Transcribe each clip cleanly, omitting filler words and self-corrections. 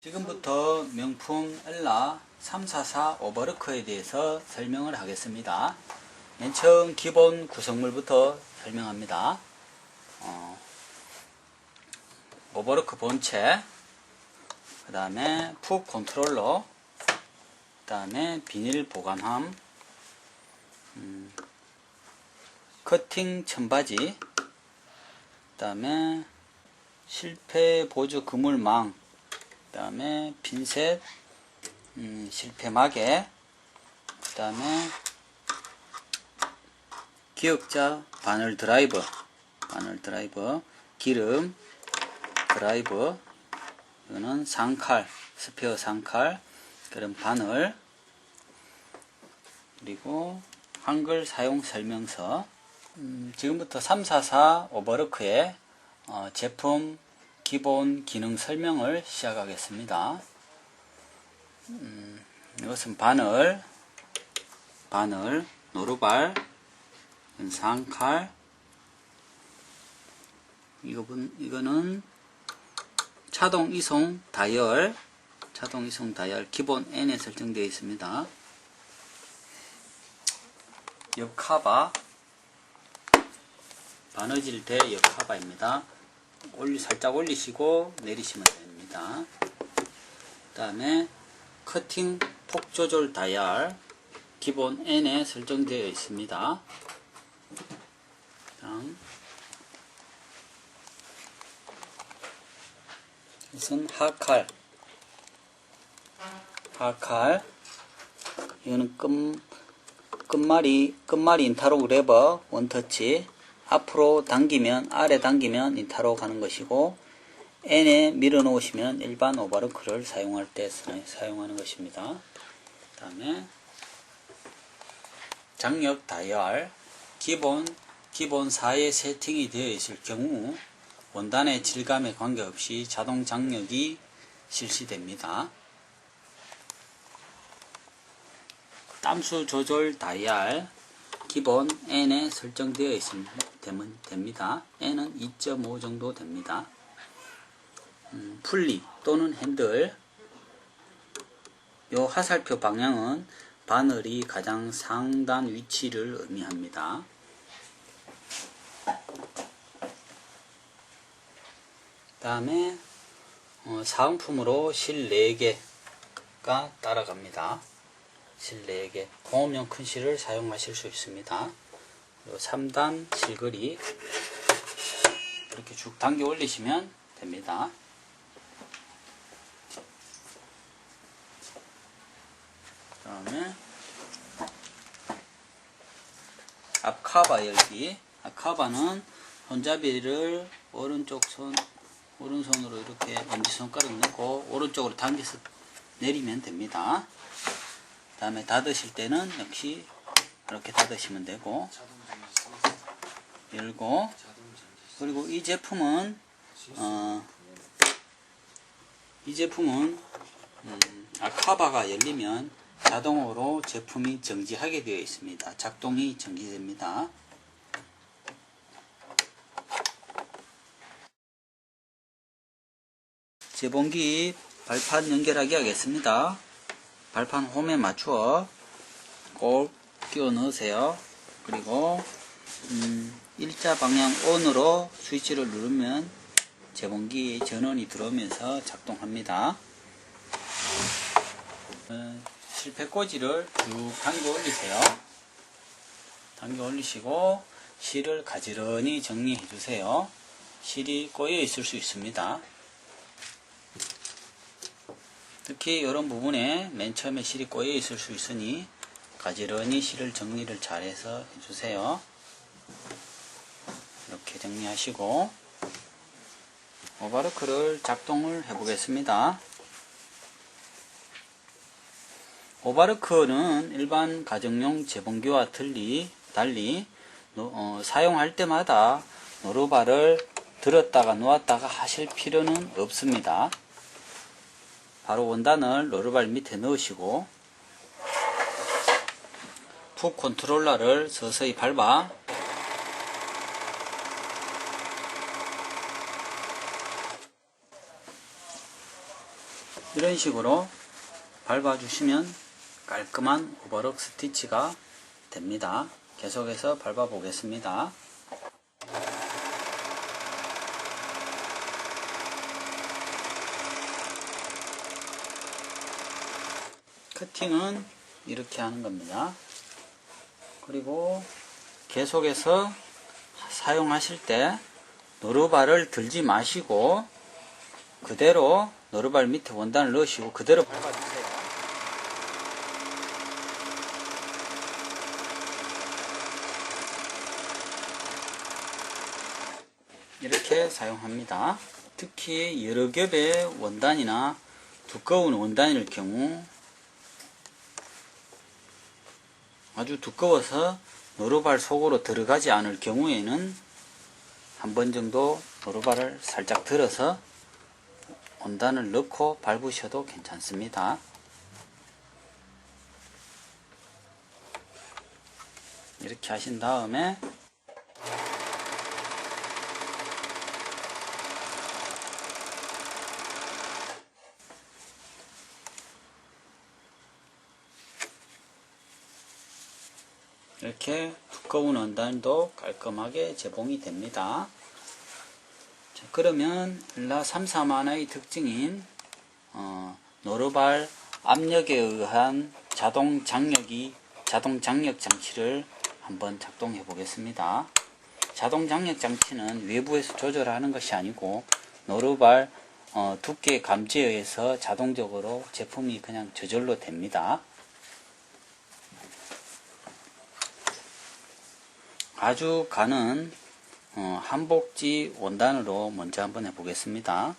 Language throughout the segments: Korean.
지금부터 명품 엘라 344 오버로커에 대해서 설명을 하겠습니다. 맨 처음 기본 구성물부터 설명합니다. 오버로커 본체, 그 다음에 푹 컨트롤러, 그 다음에 비닐 보관함, 커팅 천바지, 그 다음에 실패 보조 그물망, 그 다음에 핀셋, 실패 마개, 그 다음에 기역자 바늘 드라이버, 기름 드라이버, 이거는 상칼, 스페어 상칼, 그런 바늘, 그리고 한글 사용 설명서. 지금부터 344 오버로크의 제품 기본 기능 설명을 시작하겠습니다. 이것은 바늘, 노루발, 상칼, 이거는 차동 이송 다이얼 기본 N에 설정되어 있습니다. 옆 카바, 바느질 대 옆 카바입니다. 살짝 올리시고 내리시면 됩니다. 그 다음에 커팅 폭 조절 다이얼 기본 N에 설정되어 있습니다. 다음 이것은 하칼, 이거는 끝말이 인타록 레버 원터치, 앞으로 당기면, 아래 당기면 인타로 가는 것이고, N에 밀어 놓으시면 일반 오버로크를 사용할 때 사용하는 것입니다. 그 다음에 장력 다이얼, 기본 4에 세팅이 되어 있을 경우 원단의 질감에 관계없이 자동 장력이 실시됩니다. 땀수 조절 다이얼, 기본 N에 설정되어 있으면 됩니다. N은 2.5 정도 됩니다. 풀리 또는 핸들, 요 화살표 방향은 바늘이 가장 상단 위치를 의미합니다. 그 다음에 사은품으로 실 4개가 따라갑니다. 실 4개, 공업용 큰 실을 사용하실 수 있습니다. 3단 실거리 이렇게 쭉 당겨 올리시면 됩니다. 그 다음에 앞카바 열기, 앞카바는 손잡이를 오른손으로 이렇게 엄지손가락 넣고 오른쪽으로 당겨서 내리면 됩니다. 그 다음에 닫으실 때는 역시 이렇게 닫으시면 되고, 열고, 그리고 이 제품은 카바가 열리면 자동으로 제품이 정지하게 되어 있습니다. 작동이 정지됩니다. 재봉기 발판 연결하기 하겠습니다. 발판 홈에 맞추어 꼭 끼워 넣으세요. 그리고 일자 방향 ON으로 스위치를 누르면 재봉기 전원이 들어오면서 작동합니다. 실패 꽂이를 쭉 당겨 올리세요. 당겨 올리시고 실을 가지런히 정리해 주세요. 실이 꼬여 있을 수 있습니다. 특히 이런 부분에 맨 처음에 실이 꼬여 있을 수 있으니 가지런히 실을 정리를 잘해서 해주세요. 이렇게 정리하시고 오버로크를 작동을 해보겠습니다. 오버로크는 일반 가정용 재봉기와 달리 사용할 때마다 노루발을 들었다가 놓았다가 하실 필요는 없습니다. 바로 원단을 노루발 밑에 넣으시고 푹 컨트롤러를 서서히 밟아 이런 식으로 밟아주시면 깔끔한 오버럭 스티치가 됩니다. 계속해서 밟아 보겠습니다. 커팅은 이렇게 하는 겁니다. 그리고 계속해서 사용하실 때 노루발을 들지 마시고 그대로 노루발 밑에 원단을 넣으시고 그대로 밟아주세요. 이렇게 사용합니다. 특히 여러 겹의 원단이나 두꺼운 원단일 경우 아주 두꺼워서 노루발 속으로 들어가지 않을 경우에는 한 번 정도 노루발을 살짝 들어서 원단을 넣고 밟으셔도 괜찮습니다. 이렇게 하신 다음에 이렇게 두꺼운 원단도 깔끔하게 제봉이 됩니다. 자, 그러면 일라 3,4만의 특징인 노루발 압력에 의한 자동 장력 장치를 한번 작동해 보겠습니다. 자동 장력 장치는 외부에서 조절하는 것이 아니고 노루발 두께 감지에 의해서 자동적으로 제품이 그냥 저절로 됩니다. 아주 가는 한복지 원단으로 먼저 한번 해보겠습니다.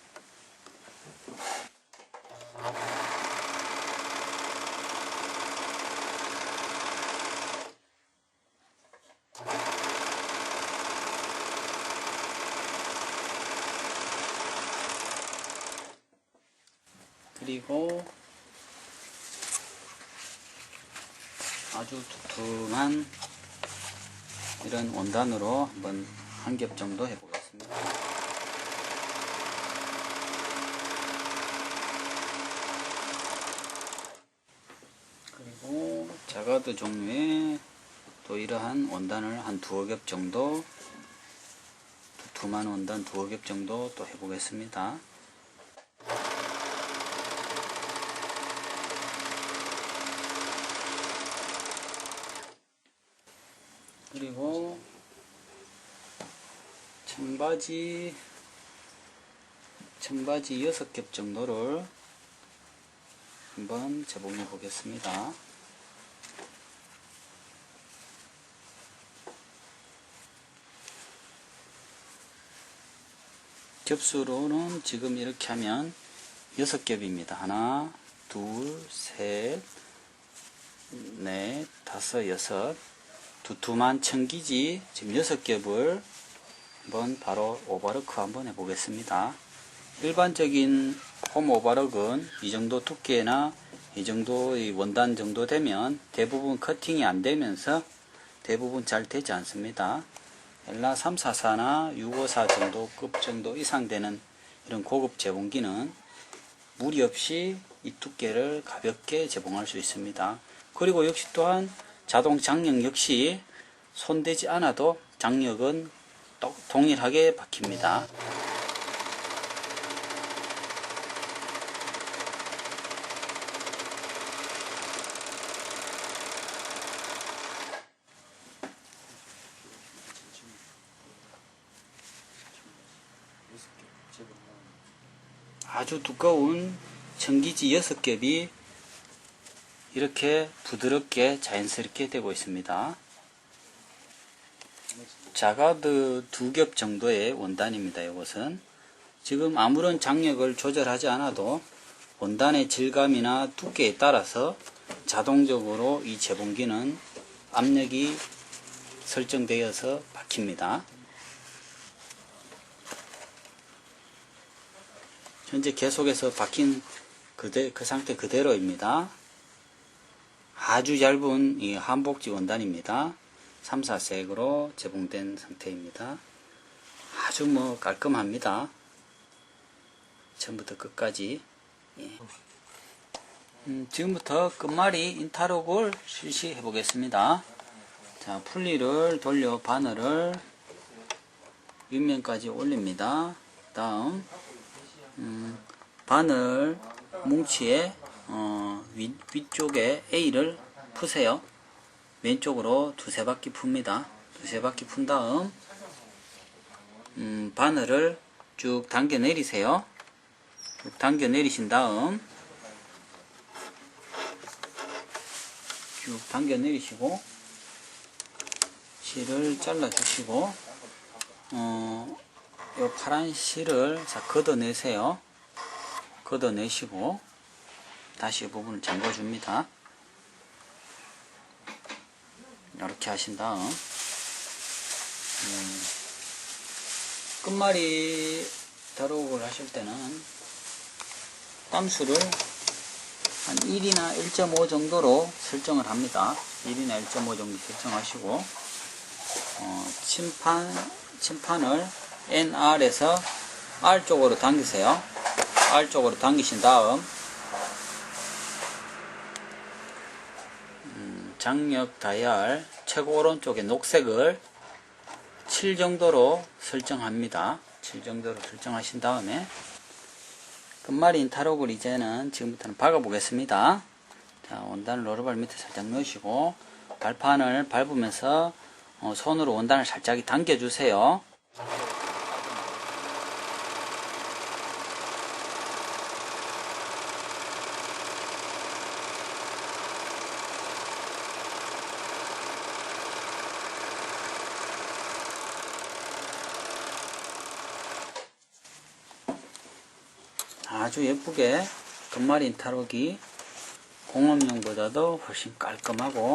그리고 아주 두툼한 이런 원단으로 한번 한 겹 정도 해보겠습니다. 그리고 자가드 종류의 또 이러한 원단을 한 두어 겹 정도, 두툼한 원단 두어 겹 정도 또 해보겠습니다. 그리고 청바지 6겹 정도를 한번 재봉해 보겠습니다. 겹수로는 지금 이렇게 하면 6겹입니다. 하나, 둘, 셋, 넷, 다섯, 여섯. 두툼한 청기지 지금 6겹을 한번 바로 오버로크 한번 해보겠습니다. 일반적인 홈 오버럭은 이 정도 두께나 이 정도의 원단 정도 되면 대부분 커팅이 안 되면서 대부분 잘 되지 않습니다. 엘라 344나 654 정도 급 정도 이상 되는 이런 고급 제봉기는 무리 없이 이 두께를 가볍게 제봉할 수 있습니다. 그리고 역시 또한 자동 장력 역시 손대지 않아도 장력은 동일하게 박힙니다. 아주 두꺼운 청기지 6겹이 이렇게 부드럽게 자연스럽게 되고 있습니다. 자가드 2겹 정도의 원단입니다. 이것은 지금 아무런 장력을 조절하지 않아도 원단의 질감이나 두께에 따라서 자동적으로 이 제봉기는 압력이 설정되어서 박힙니다. 현재 계속해서 박힌 그 상태 그대로입니다. 아주 얇은 이 한복지 원단입니다. 3, 4색으로 제봉된 상태입니다. 아주 깔끔합니다. 처음부터 끝까지. 예. 지금부터 끝말이 인타록을 실시해 보겠습니다. 자, 풀리를 돌려 바늘을 윗면까지 올립니다. 다음 바늘 뭉치에 위쪽에 A를 푸세요. 왼쪽으로 두세 바퀴 풉니다. 두세 바퀴 푼 다음 바늘을 쭉 당겨 내리세요. 쭉 당겨 내리신 다음 쭉 당겨 내리시고 실을 잘라 주시고 요 파란 실을 자 걷어내세요. 걷어내시고 다시 이 부분을 잠궈 줍니다. 이렇게 하신 다음 끝말이 다록을 하실 때는 땀수를 한 1이나 1.5 정도로 설정을 합니다. 1이나 1.5 정도 설정하시고 침판을 NR에서 R 쪽으로 당기세요. R 쪽으로 당기신 다음 장력 다이얼 최고 오른쪽에 녹색을 7 정도로 설정합니다. 7 정도로 설정하신 다음에 끝말이 인타록을 이제는 지금부터는 박아 보겠습니다. 자, 원단을 로러발 밑에 살짝 넣으시고 발판을 밟으면서 손으로 원단을 살짝 당겨 주세요. 아주 예쁘게 끝말이 인타록이 공업용보다도 훨씬 깔끔하고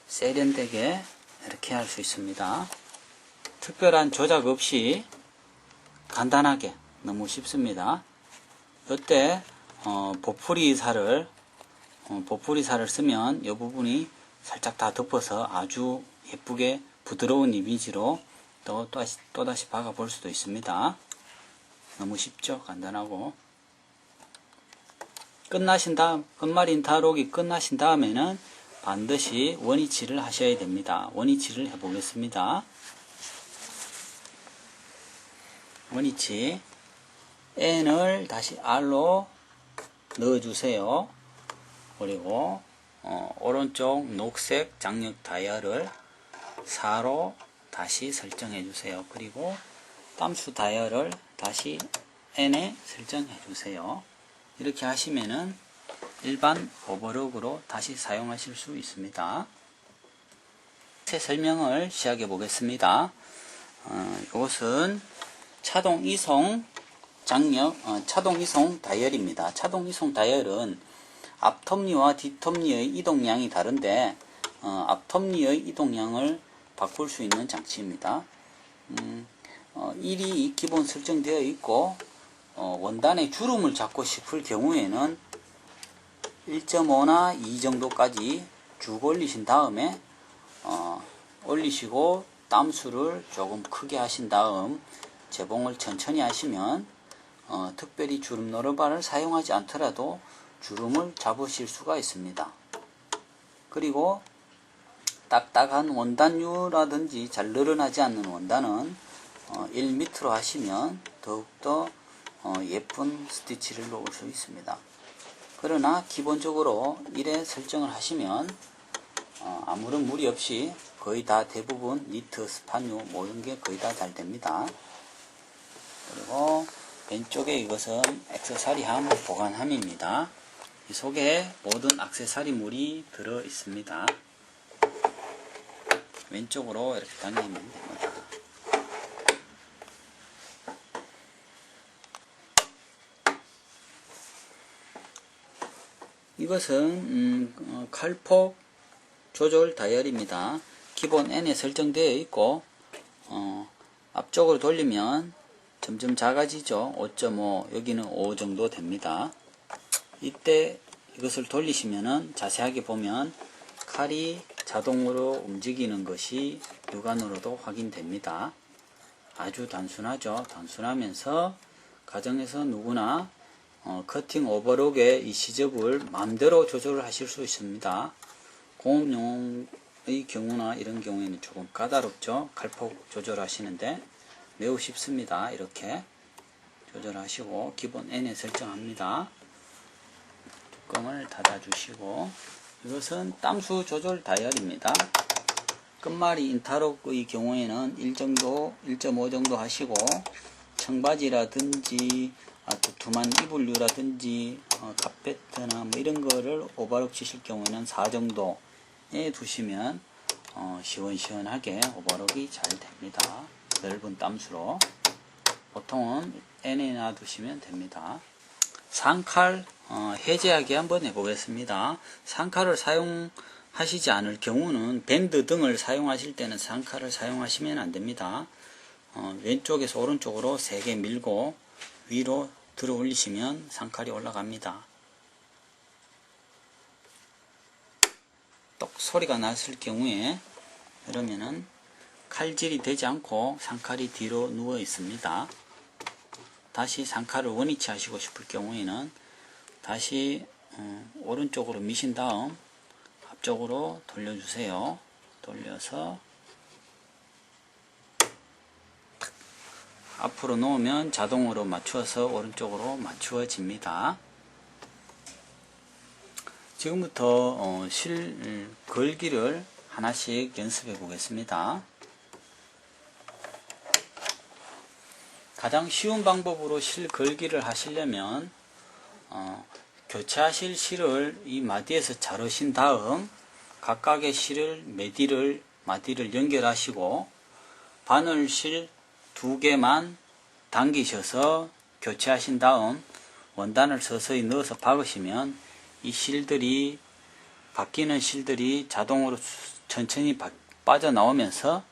세련되게 이렇게 할 수 있습니다. 특별한 조작 없이 간단하게 너무 쉽습니다. 이때 보풀이살을 쓰면 이 부분이 살짝 다 덮어서 아주 예쁘게 부드러운 이미지로 또다시 박아 볼 수도 있습니다. 너무 쉽죠? 간단하고. 끝나신 다음, 끝말이 인타록이 끝나신 다음에는 반드시 원위치를 하셔야 됩니다. 원위치를 해보겠습니다. 원위치 N을 다시 R로 넣어주세요. 그리고 오른쪽 녹색 장력 다이얼을 4로 다시 설정해 주세요. 그리고 땀수 다이얼을 다시 N에 설정해 주세요. 이렇게 하시면은 일반 오버록으로 다시 사용하실 수 있습니다. 새 설명을 시작해 보겠습니다. 이것은 차동 이송 장력, 차동 이송 다이얼입니다. 차동 이송 다이얼은 앞톱니와 뒷톱니의 이동량이 다른데 앞톱니의 이동량을 바꿀 수 있는 장치입니다. 1이 기본 설정되어 있고 원단의 주름을 잡고 싶을 경우에는 1.5나 2 정도까지 쭉 올리신 다음에 올리시고 땀수를 조금 크게 하신 다음 재봉을 천천히 하시면 특별히 주름 노르발을 사용하지 않더라도 주름을 잡으실 수가 있습니다. 그리고 딱딱한 원단류라든지 잘 늘어나지 않는 원단은 1m로 하시면 더욱더 예쁜 스티치를 놓을 수 있습니다. 그러나 기본적으로 1에 설정을 하시면 아무런 무리 없이 거의 다 대부분 니트, 스판류 모든 게 거의 다 잘 됩니다. 그리고 왼쪽에 이것은 액세서리함 보관함입니다. 이 속에 모든 액세서리물이 들어 있습니다. 왼쪽으로 이렇게 당기면 됩니다. 이것은 칼폭 조절 다이얼입니다. 기본 N에 설정되어 있고 앞쪽으로 돌리면 점점 작아지죠. 5.5 여기는 5 정도 됩니다. 이때 이것을 돌리시면은 자세하게 보면 칼이 자동으로 움직이는 것이 육안으로도 확인됩니다. 아주 단순하죠. 단순하면서 가정에서 누구나 커팅 오버록의 이 시접을 마음대로 조절을 하실 수 있습니다. 공업용의 경우나 이런 경우에는 조금 까다롭죠. 갈폭 조절하시는데 매우 쉽습니다. 이렇게 조절하시고 기본 N에 설정합니다. 뚜껑을 닫아주시고, 이것은 땀수 조절 다이얼입니다. 끝말이 인타록의 경우에는 1.5 정도 하시고, 청바지라든지 두툼한 이불류라든지 카페트나 뭐 이런 거를 오버록 치실 경우에는 4 정도에 두시면 시원시원하게 오버록이 잘 됩니다. 넓은 땀수로 보통은 N에 놔두시면 됩니다. 상칼 해제하기 한번 해보겠습니다. 상칼을 사용하시지 않을 경우는 밴드 등을 사용하실 때는 상칼을 사용하시면 안됩니다. 왼쪽에서 오른쪽으로 3개 밀고 위로 들어 올리시면 상칼이 올라갑니다. 똑 소리가 났을 경우에 그러면은 칼질이 되지 않고 상칼이 뒤로 누워 있습니다. 다시 상칼을 원위치 하시고 싶을 경우에는 다시 오른쪽으로 미신 다음 앞쪽으로 돌려주세요. 돌려서 앞으로 놓으면 자동으로 맞추어서 오른쪽으로 맞추어집니다. 지금부터 실 걸기를 하나씩 연습해 보겠습니다. 가장 쉬운 방법으로 실 걸기를 하시려면 교체하실 실을 이 마디에서 자르신 다음 각각의 실을 마디를 연결하시고 바늘실 2개만 당기셔서 교체하신 다음 원단을 서서히 넣어서 박으시면 이 실들이 바뀌는 실들이 자동으로 천천히 빠져나오면서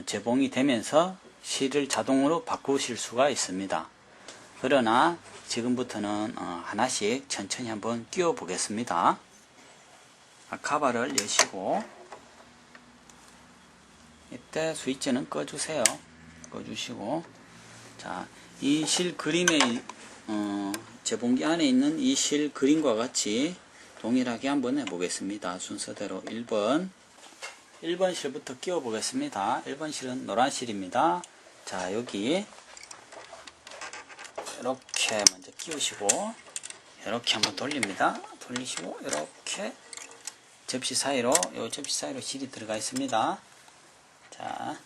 재봉이 되면서 실을 자동으로 바꾸실 수가 있습니다. 그러나 지금부터는 하나씩 천천히 한번 끼워 보겠습니다. 카바를 여시고 이때 스위치는 꺼주세요. 꺼주시고, 자, 이 실 그림의 재봉기 안에 있는 이 실 그림과 같이 동일하게 한번 해보겠습니다. 순서대로 1번 실부터 끼워 보겠습니다. 1번 실은 노란 실입니다. 자, 여기 이렇게 먼저 끼우시고 이렇게 한번 돌립니다. 돌리시고 이렇게 접시 사이로 실이 들어가 있습니다. 자,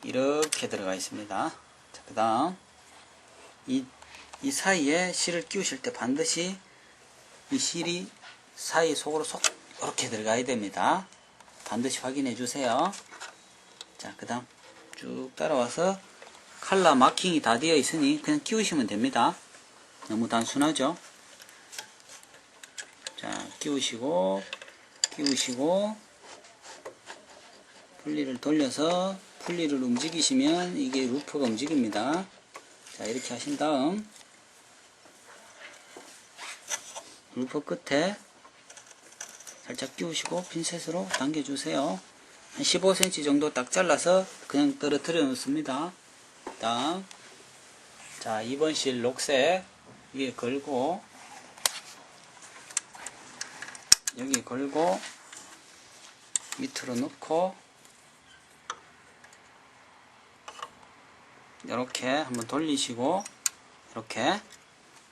이렇게 들어가 있습니다. 자, 그 다음 이 사이에 실을 끼우실 때 반드시 이 실이 사이 속으로 이렇게 들어가야 됩니다. 반드시 확인해 주세요. 자, 그 다음 쭉 따라와서 칼라 마킹이 다 되어 있으니 그냥 끼우시면 됩니다. 너무 단순하죠? 자, 끼우시고 분리를 돌려서 분리를 움직이시면 이게 루프가 움직입니다. 자, 이렇게 하신 다음 루프 끝에 살짝 끼우시고 핀셋으로 당겨주세요. 한 15cm 정도 딱 잘라서 그냥 떨어뜨려 놓습니다. 다음, 자, 2번 실 녹색 위에 걸고 여기 걸고 밑으로 넣고 이렇게 한번 돌리시고 이렇게,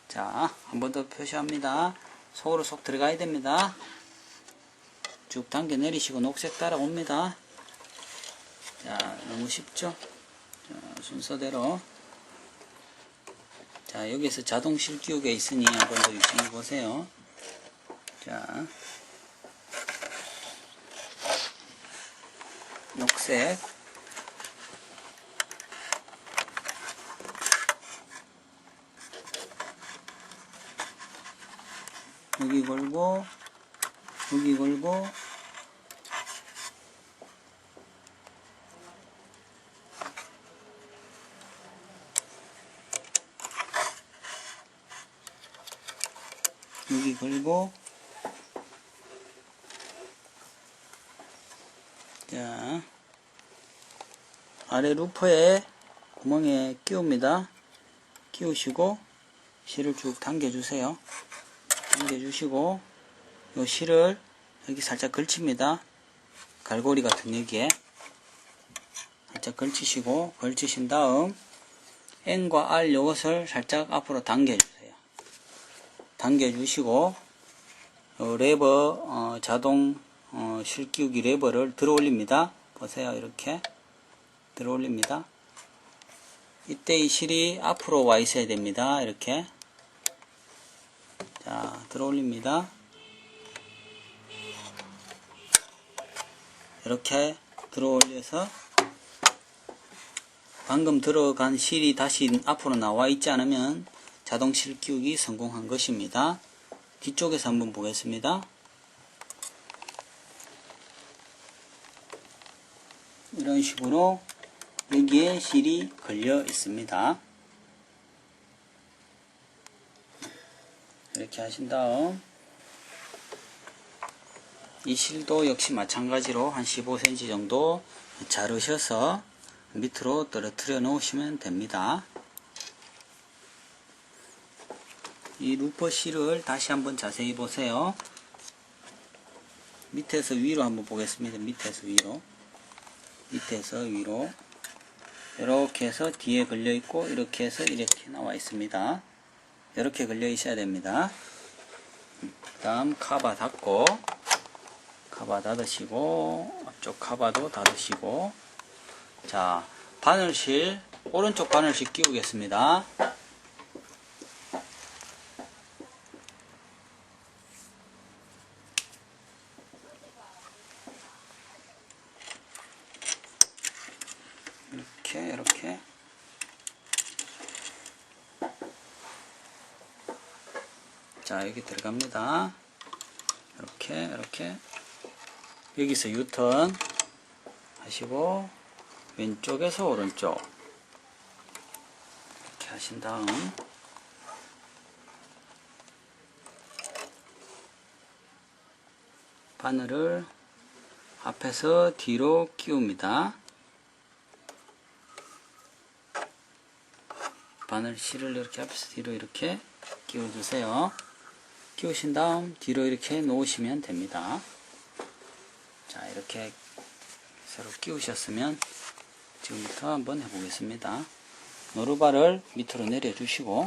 자, 한 번 더 표시합니다. 속으로 쏙 들어가야 됩니다. 쭉 당겨 내리시고 녹색 따라옵니다. 자, 너무 쉽죠? 자, 순서대로. 자, 여기서 자동 실 끼우기가 있으니 한 번 더 유심히 보세요. 자, 녹색, 여기 걸고 여기 걸고 여기 걸고, 자, 아래 루퍼에 구멍에 끼웁니다. 끼우시고 실을 쭉 당겨주세요. 당겨주시고 요 실을 여기 살짝 걸칩니다. 갈고리 같은 여기에 살짝 걸치시고, 걸치신 다음 N과 R 요것을 살짝 앞으로 당겨주세요. 당겨주시고 레버 자동 실 끼우기 레버를 들어 올립니다. 보세요. 이렇게 들어 올립니다. 이때 이 실이 앞으로 와 있어야 됩니다. 이렇게 자 들어 올립니다. 이렇게 들어 올려서 방금 들어간 실이 다시 앞으로 나와 있지 않으면 자동 실 끼우기 성공한 것입니다. 뒤쪽에서 한번 보겠습니다. 이런 식으로 여기에 실이 걸려 있습니다. 이렇게 하신 다음 이 실도 역시 마찬가지로 한 15cm 정도 자르셔서 밑으로 떨어뜨려 놓으시면 됩니다. 이 루퍼 실을 다시 한번 자세히 보세요. 밑에서 위로 한번 보겠습니다. 밑에서 위로, 밑에서 위로 이렇게 해서 뒤에 걸려 있고 이렇게 해서 이렇게 나와 있습니다. 이렇게 걸려 있어야 됩니다. 그 다음 카바 닫고, 카바 닫으시고 앞쪽 카바도 닫으시고, 자 바늘실, 오른쪽 바늘실 끼우겠습니다. 이렇게 자 여기 들어갑니다. 이렇게 여기서 유턴 하시고 왼쪽에서 오른쪽 이렇게 하신 다음 바늘을 앞에서 뒤로 끼웁니다. 바늘 실을 이렇게 앞에서 뒤로 이렇게 끼워주세요. 끼우신 다음 뒤로 이렇게 놓으시면 됩니다. 자 이렇게 새로 끼우셨으면 지금부터 한번 해보겠습니다. 노루발을 밑으로 내려주시고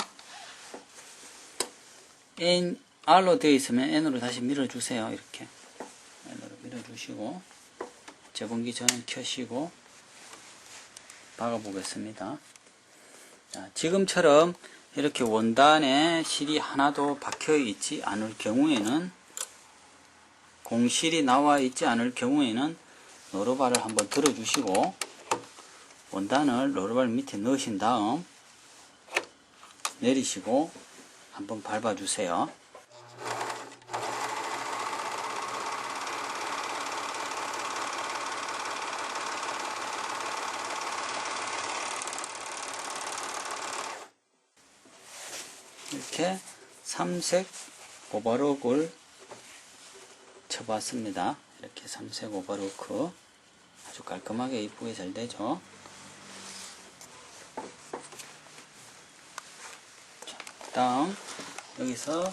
R로 되어 있으면 N으로 다시 밀어주세요. 이렇게 N으로 밀어주시고 재본기 전원 켜시고 박아보겠습니다. 자, 지금처럼 이렇게 원단에 실이 하나도 박혀 있지 않을 경우에는, 공실이 나와 있지 않을 경우에는 로러발을 한번 들어주시고 원단을 로러발 밑에 넣으신 다음 내리시고 한번 밟아주세요. 이렇게 삼색 오버로크를 쳐봤습니다. 이렇게 삼색 오버로크 아주 깔끔하게 이쁘게 잘 되죠. 그 다음 여기서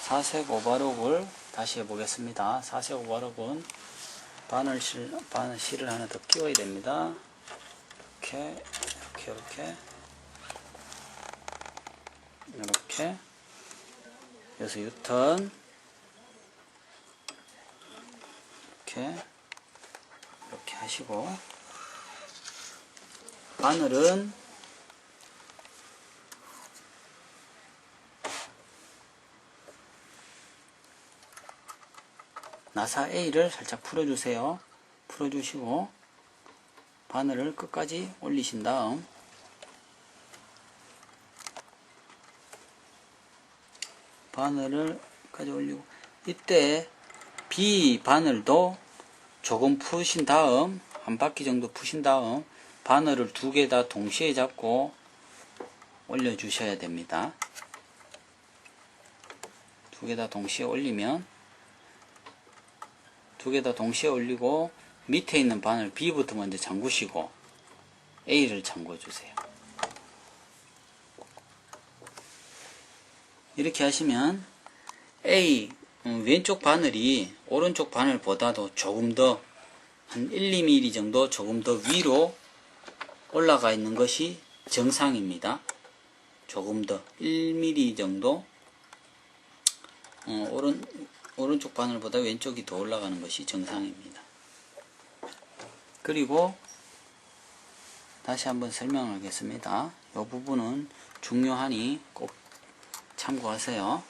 사색 오버로크를 다시 해보겠습니다. 사색 오버로크는 바늘실을 하나 더 끼워야 됩니다. 이렇게 여기서 유턴 이렇게 하시고, 바늘은 나사 A를 살짝 풀어주세요. 풀어주시고 바늘을 끝까지 올리신 다음 바늘을 끝까지 올리고, 이때 B 바늘도 조금 푸신 다음, 한 바퀴 정도 푸신 다음 바늘을 두 개 다 동시에 잡고 올려 주셔야 됩니다. 두 개 다 동시에 올리면, 두 개 다 동시에 올리고 밑에 있는 바늘 B부터 먼저 잠그시고 A를 잠궈 주세요. 이렇게 하시면 A 왼쪽 바늘이 오른쪽 바늘보다도 조금 더 한 1, 2mm 정도 조금 더 위로 올라가 있는 것이 정상입니다. 조금 더 1mm 정도 오른쪽 바늘보다 왼쪽이 더 올라가는 것이 정상입니다. 그리고 다시 한번 설명하겠습니다. 이 부분은 중요하니 꼭 참고하세요.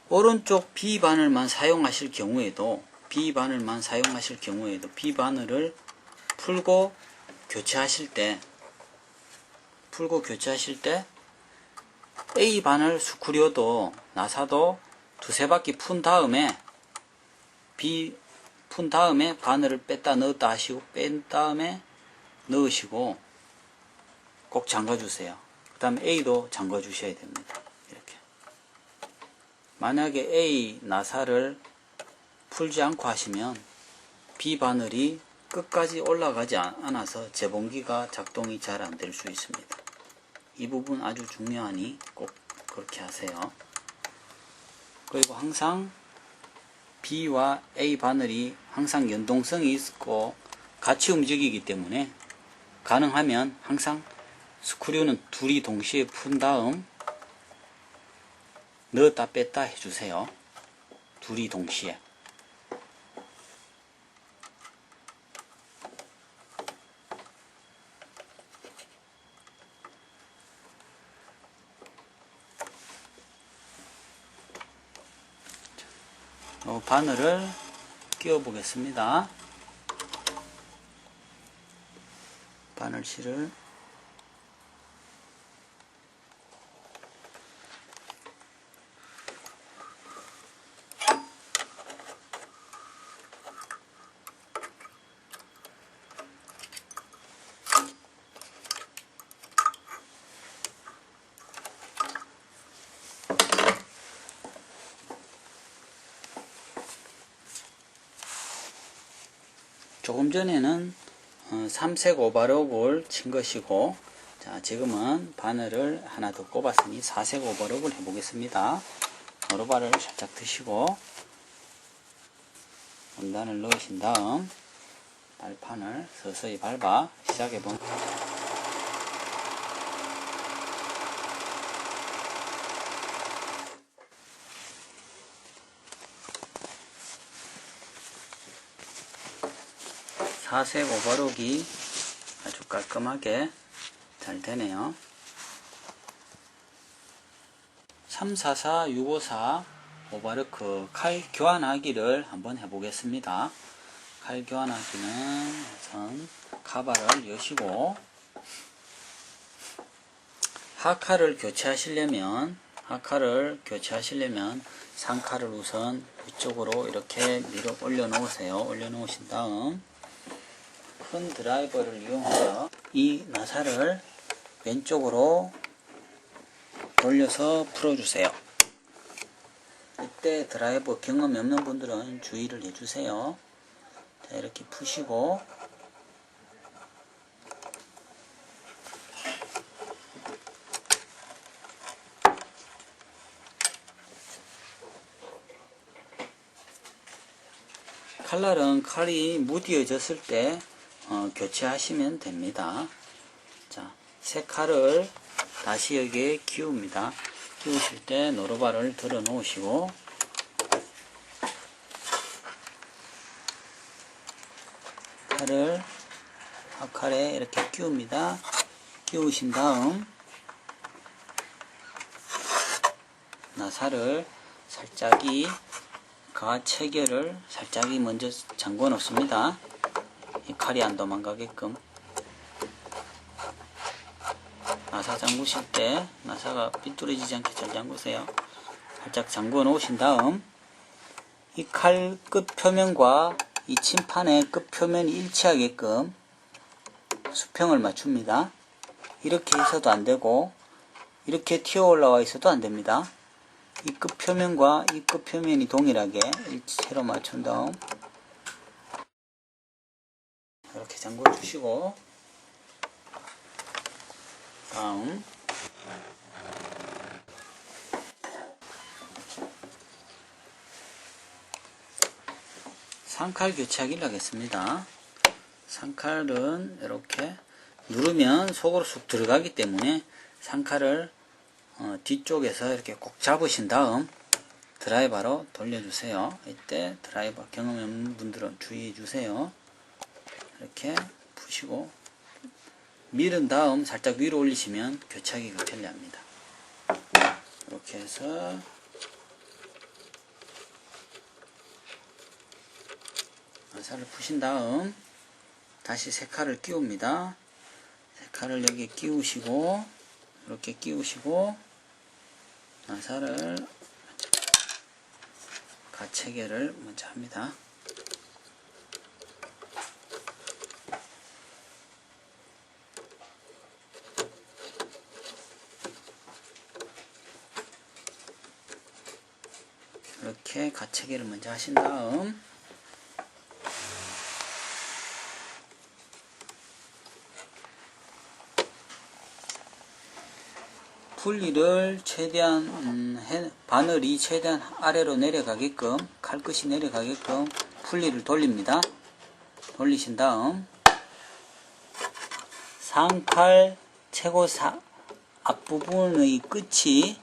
오른쪽 B바늘만 사용하실 경우에도 B바늘을 풀고 교체하실 때 A바늘 스크류도 나사도 두세 바퀴 푼 다음에 바늘을 뺐다 넣었다 하시고 뺀 다음에 넣으시고 꼭 잠가주세요. 그 다음에 A도 잠가주셔야 됩니다. 이렇게. 만약에 A 나사를 풀지 않고 하시면 B 바늘이 끝까지 올라가지 않아서 재봉기가 작동이 잘 안 될 수 있습니다. 이 부분 아주 중요하니 꼭 그렇게 하세요. 그리고 항상 B와 A 바늘이 항상 연동성이 있고 같이 움직이기 때문에 가능하면 항상 스크류는 둘이 동시에 푼 다음 넣었다 뺐다 해주세요. 둘이 동시에. 바늘을 끼워 보겠습니다. 바늘실을 조금 전에는 3색 오버록을 친 것이고, 자, 지금은 바늘을 하나 더 꼽았으니 4색 오버록을 해보겠습니다. 오르바를 살짝 드시고 원단을 넣으신 다음 발판을 서서히 밟아 시작해봅니다. 사색 오버록이 아주 깔끔하게 잘 되네요. 344, 654 오버로크 칼 교환하기를 한번 해보겠습니다. 칼 교환하기는 우선 가발을 여시고 하칼을 교체하시려면 상칼을 우선 위쪽으로 이렇게 밀어 올려 놓으세요. 올려 놓으신 다음 큰 드라이버를 이용해서 이 나사를 왼쪽으로 돌려서 풀어주세요. 이때 드라이버 경험이 없는 분들은 주의를 해주세요. 자, 이렇게 푸시고 칼날은 칼이 무디어졌을 때 교체하시면 됩니다. 자, 새 칼을 다시 여기에 끼웁니다. 끼우실 때 노루발을 들어 놓으시고 칼을 앞칼에 이렇게 끼웁니다. 끼우신 다음 나사를 살짝이 가체결을 살짝이 먼저 잠궈 놓습니다. 이 칼이 안 도망가게끔. 나사 잠그실 때 나사가 삐뚤어지지 않게 잘 잠그세요. 살짝 잠궈 놓으신 다음 이 칼 끝 표면과 이 침판의 끝 표면이 일치하게끔 수평을 맞춥니다. 이렇게 해서도 안 되고 이렇게 튀어 올라와 있어도 안 됩니다. 이 끝 표면과 이 끝 표면이 동일하게 일체로 맞춘 다음 이렇게 잠궈 주시고 다음 상칼 교체하기를 하겠습니다. 상칼은 이렇게 누르면 속으로 쑥 들어가기 때문에 상칼을 뒤쪽에서 이렇게 꼭 잡으신 다음 드라이버로 돌려주세요. 이때 드라이버 경험 없는 분들은 주의해 주세요. 이렇게 푸시고 밀은 다음 살짝 위로 올리시면 교체하기가 편리합니다. 이렇게 해서 나사를 푸신 다음 다시 세 칼을 끼웁니다. 세 칼을 여기 끼우시고 이렇게 끼우시고 나사를 가체결을 먼저 합니다. 이렇게 가체결을 먼저 하신 다음 분리를 최대한 바늘이 최대한 아래로 내려가게끔 칼끝이 내려가게끔 분리를 돌립니다. 돌리신 다음 상칼 최고 앞부분의 끝이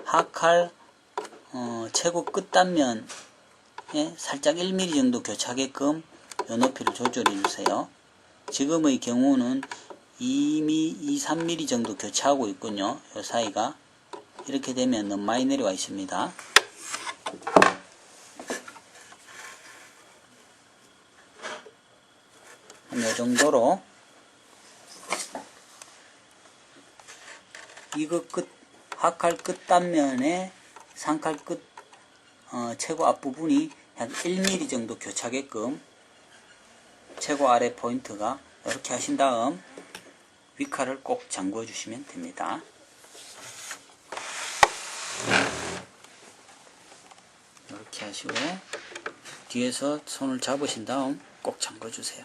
하칼 최고 끝단면에 살짝 1mm 정도 교차하게끔 요 높이를 조절해 주세요. 지금의 경우는 2-3mm 정도 교차하고 있군요. 요 사이가. 이렇게 되면 너무 많이 내려와 있습니다. 요 정도로 이거 하칼 끝 단면에 상칼 끝 최고 앞부분이 약 1mm 정도 교차하게끔 최고 아래 포인트가 이렇게 하신 다음 윗칼을 꼭 잠궈 주시면 됩니다. 이렇게 하시고 뒤에서 손을 잡으신 다음 꼭 잠궈 주세요.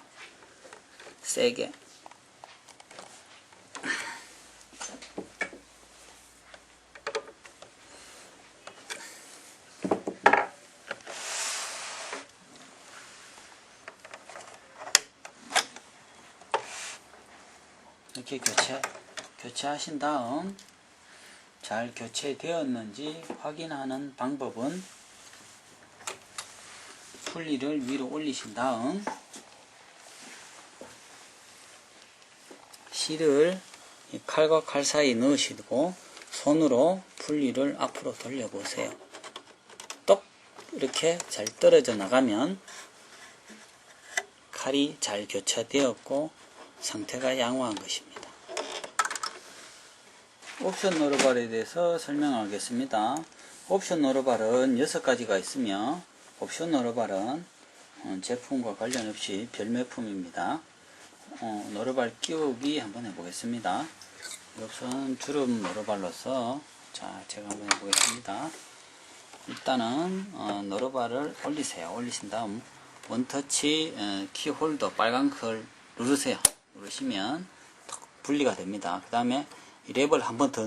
세게. 이렇게 교체하신 다음 잘 교체되었는지 확인하는 방법은 분리를 위로 올리신 다음 실을 칼과 칼 사이 넣으시고 손으로 분리를 앞으로 돌려보세요. 똑 이렇게 잘 떨어져 나가면 칼이 잘 교차되었고 상태가 양호한 것입니다. 옵션 노루발에 대해서 설명하겠습니다. 옵션 노루발은 6가지가 있으며 옵션 노루발은 제품과 관련 없이 별매품입니다. 노루발 끼우기 한번 해보겠습니다. 우선 주름 노루발로서 자 제가 한번 해보겠습니다. 일단은 노루발을 올리세요. 올리신 다음 원터치 키홀더 빨간 컬 누르세요. 누르시면 분리가 됩니다. 그 다음에 이 랩을 한번 더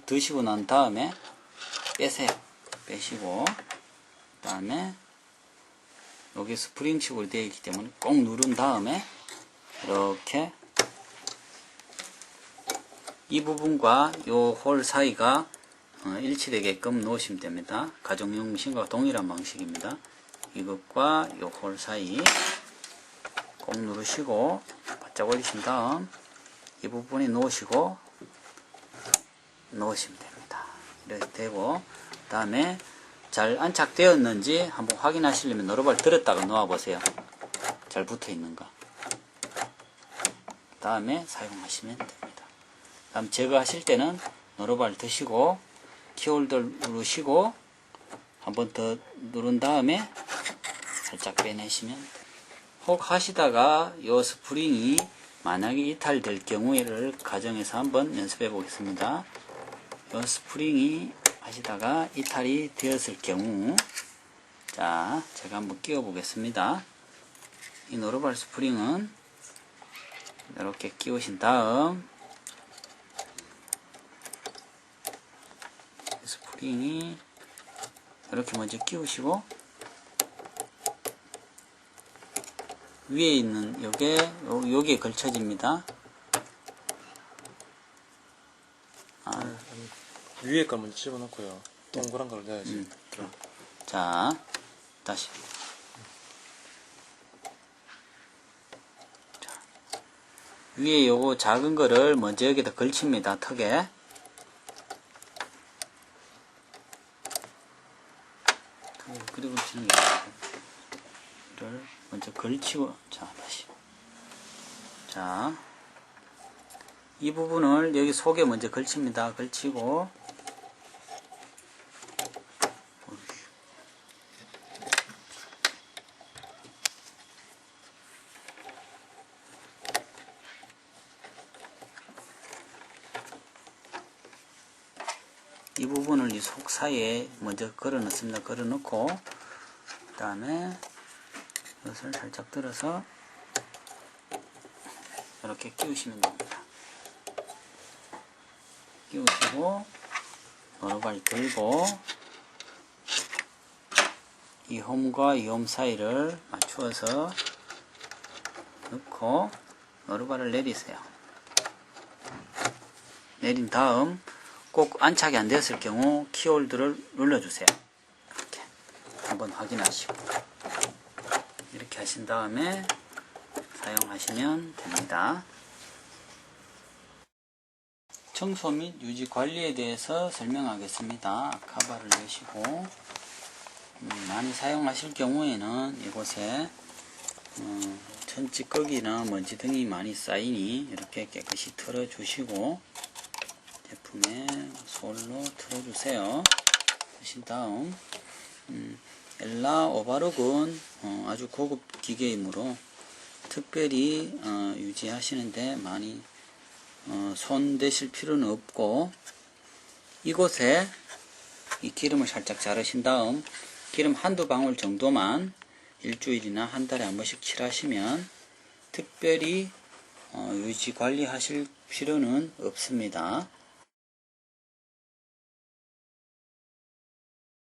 드시고 난 다음에 빼세요. 빼시고 그 다음에 여기 스프링식으로 되어 있기 때문에 꼭 누른 다음에 이렇게 이 부분과 요 홀 사이가 일치되게끔 놓으시면 됩니다. 가정용 미신과 동일한 방식입니다. 이것과 요 홀 사이 꼭 누르시고 바짝 올리신 다음 이 부분에 놓으시고 넣으시면 됩니다. 이렇게 되고 그 다음에 잘 안착되었는지 한번 확인하시려면 노루발 들었다가 놓아보세요. 잘 붙어있는가. 그 다음에 사용하시면 됩니다. 그 다음 제거하실 때는 노루발 드시고 키홀더 누르시고 한번 더 누른 다음에 살짝 빼내시면 됩니다. 혹 하시다가 이 스프링이 만약에 이탈될 경우를 가정해서 한번 연습해 보겠습니다. 이 스프링이 하시다가 이탈이 되었을 경우 자 제가 한번 끼워 보겠습니다. 이 노루발 스프링은 이렇게 끼우신 다음 스프링이 이렇게 먼저 끼우시고 위에 있는 여기에 걸쳐집니다. 위에 걸 먼저 집어넣고요. 동그란 걸 넣어야지. 자, 다시. 자, 위에 요거 작은 거를 먼저 여기다 걸칩니다. 턱에. 그리고 걸치는 게 이거를 먼저 걸치고, 자, 다시. 자, 이 부분을 여기 속에 먼저 걸칩니다. 걸치고, 이 부분을 이 속 사이에 먼저 걸어 넣습니다. 걸어 넣고, 그 다음에 이것을 살짝 들어서 이렇게 끼우시면 됩니다. 끼우시고, 오른발 들고, 이 홈과 이 홈 사이를 맞추어서 넣고, 오른발을 내리세요. 내린 다음, 꼭 안착이 안 되었을 경우 키홀드를 눌러주세요. 이렇게 한번 확인하시고 이렇게 하신 다음에 사용하시면 됩니다. 청소 및 유지 관리에 대해서 설명하겠습니다. 카바를 넣으시고 많이 사용하실 경우에는 이곳에 천찌꺼기나 먼지 등이 많이 쌓이니 이렇게 깨끗이 털어주시고 제품에 솔로 틀어주세요. 하신 다음 엘라 오바룩은 아주 고급 기계이므로 특별히 유지하시는데 많이 손 대실 필요는 없고 이곳에 이 기름을 살짝 자르신 다음 기름 한두 방울 정도만 일주일이나 한 달에 한 번씩 칠하시면 특별히 유지 관리하실 필요는 없습니다.